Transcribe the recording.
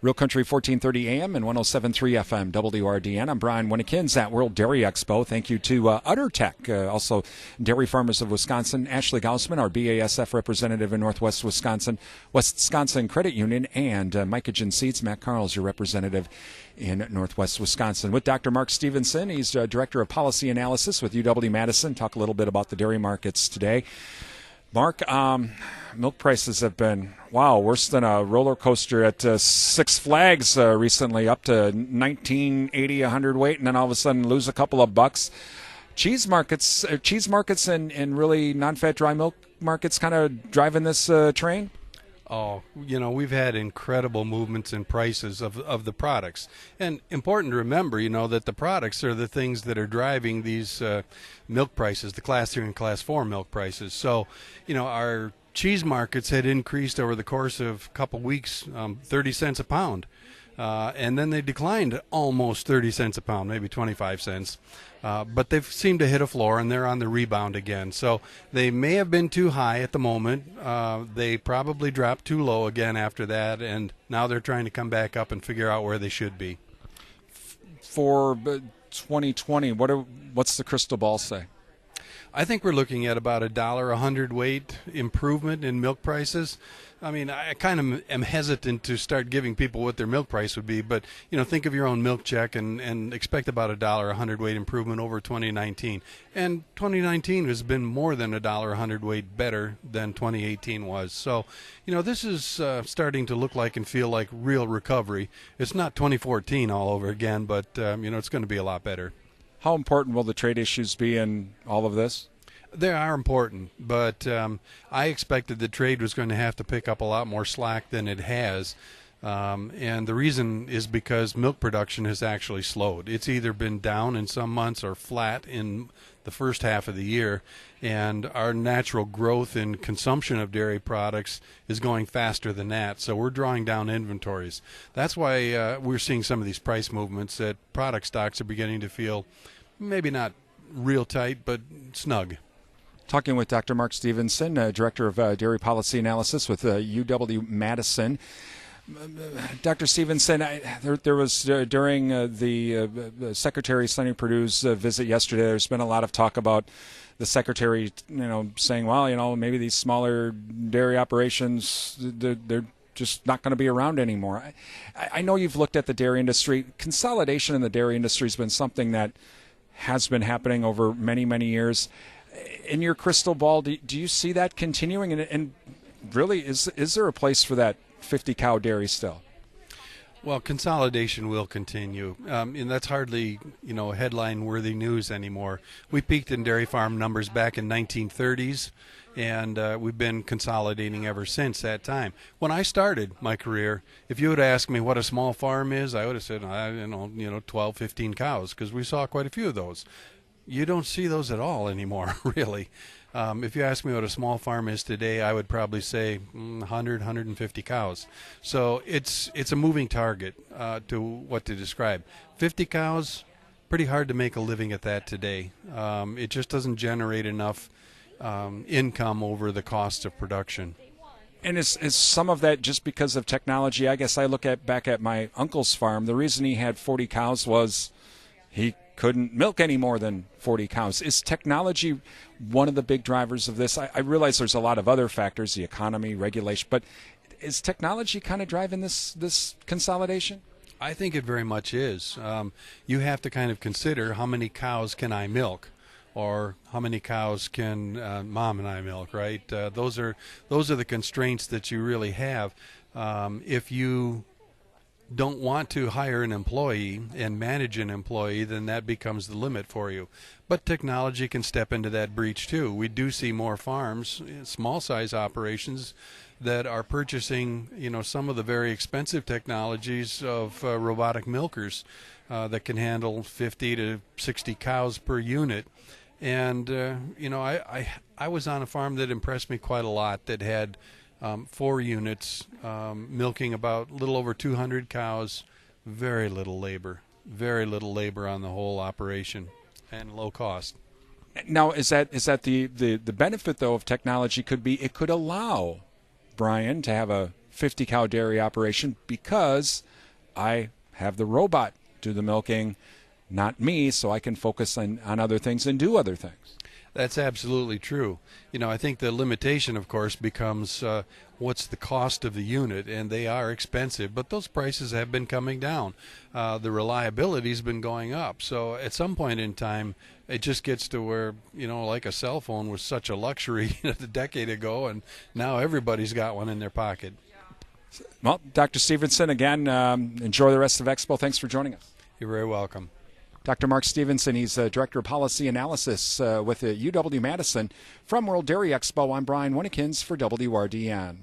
Real Country 1430 AM and 107.3 FM WRDN. I'm Brian Winnekins at World Dairy Expo. Thank you to UtterTech, also Dairy Farmers of Wisconsin, Ashley Gaussman, our BASF representative in Northwest Wisconsin, Wisconsin Credit Union, and Mycogen Seeds. Matt Carl's your representative in Northwest Wisconsin. With Dr. Mark Stephenson, he's Director of Policy Analysis with UW-Madison. Talk a little bit about the dairy markets today. Mark, milk prices have been, worse than a roller coaster at Six Flags recently, up to 19.80 a hundredweight, and then all of a sudden lose a couple of bucks. Cheese markets and really non-fat dry milk markets kind of driving this train? Oh, we've had incredible movements in prices of the products. And important to remember, that the products are the things that are driving these milk prices, the Class 3 and Class 4 milk prices. So, our cheese markets had increased over the course of a couple weeks 30 cents a pound. And then they declined almost 30 cents a pound, maybe 25 cents. But they've seemed to hit a floor, and they're on the rebound again. So they may have been too high at the moment. They probably dropped too low again after that, and now they're trying to come back up and figure out where they should be. For 2020, what's the crystal ball say? I think we're looking at about $1 a hundredweight improvement in milk prices. I mean, I kind of am hesitant to start giving people what their milk price would be, but, think of your own milk check and expect about $1 a hundredweight improvement over 2019. And 2019 has been more than $1 a hundredweight better than 2018 was. So, this is starting to look like and feel like real recovery. It's not 2014 all over again, but, it's going to be a lot better. How important will the trade issues be in all of this? They are important, but I expected the trade was going to have to pick up a lot more slack than it has. And the reason is because milk production has actually slowed. It's either been down in some months or flat in the first half of the year. And our natural growth in consumption of dairy products is going faster than that. So we're drawing down inventories. That's why we're seeing some of these price movements that product stocks are beginning to feel maybe not real tight, but snug. Talking with Dr. Mark Stephenson, Director of Dairy Policy Analysis with UW-Madison. Dr. Stephenson, there was during the Secretary Sonny Perdue's visit yesterday, there's been a lot of talk about the Secretary, saying, maybe these smaller dairy operations, they're just not going to be around anymore. I know you've looked at the dairy industry. Consolidation in the dairy industry has been something that has been happening over many, many years. In your crystal ball, do you see that continuing? And really, is there a place for that 50-cow dairy still? Well, consolidation will continue, and that's hardly, headline-worthy news anymore. We peaked in dairy farm numbers back in 1930s, and we've been consolidating ever since that time. When I started my career, if you would ask me what a small farm is, I would have said, 12, 15 cows, because we saw quite a few of those. You don't see those at all anymore, really. If you ask me what a small farm is today, I would probably say 100, 150 cows. So it's a moving target to what to describe. 50 cows, pretty hard to make a living at that today. It just doesn't generate enough income over the cost of production. And is some of that just because of technology? I guess I look back at my uncle's farm. The reason he had 40 cows was he couldn't milk any more than 40 cows. Is technology one of the big drivers of this? I realize there's a lot of other factors, the economy, regulation, but is technology kind of driving this consolidation? I think it very much is. You have to kind of consider how many cows can I milk, or how many cows can mom and I milk, right? Those are the constraints that you really have. If you don't want to hire an employee and manage an employee, then that becomes the limit for you. But technology can step into that breach too. We do see more farms, small size operations, that are purchasing, some of the very expensive technologies of robotic milkers that can handle 50 to 60 cows per unit. And I was on a farm that impressed me quite a lot that had 4 units milking about a little over 200 cows, very little labor on the whole operation, and low cost. Now, is that the benefit, though, of technology could be it could allow Brian to have a 50-cow dairy operation because I have the robot do the milking, not me, so I can focus on other things and do other things. That's absolutely true. I think the limitation, of course, becomes what's the cost of the unit, and they are expensive, but those prices have been coming down. The reliability's been going up. So at some point in time, it just gets to where, like a cell phone was such a luxury a decade ago, and now everybody's got one in their pocket. Well, Dr. Stephenson, again, enjoy the rest of Expo. Thanks for joining us. You're very welcome. Dr. Mark Stephenson, he's Director of Policy Analysis with UW-Madison. From World Dairy Expo, I'm Brian Winnikins for WRDN.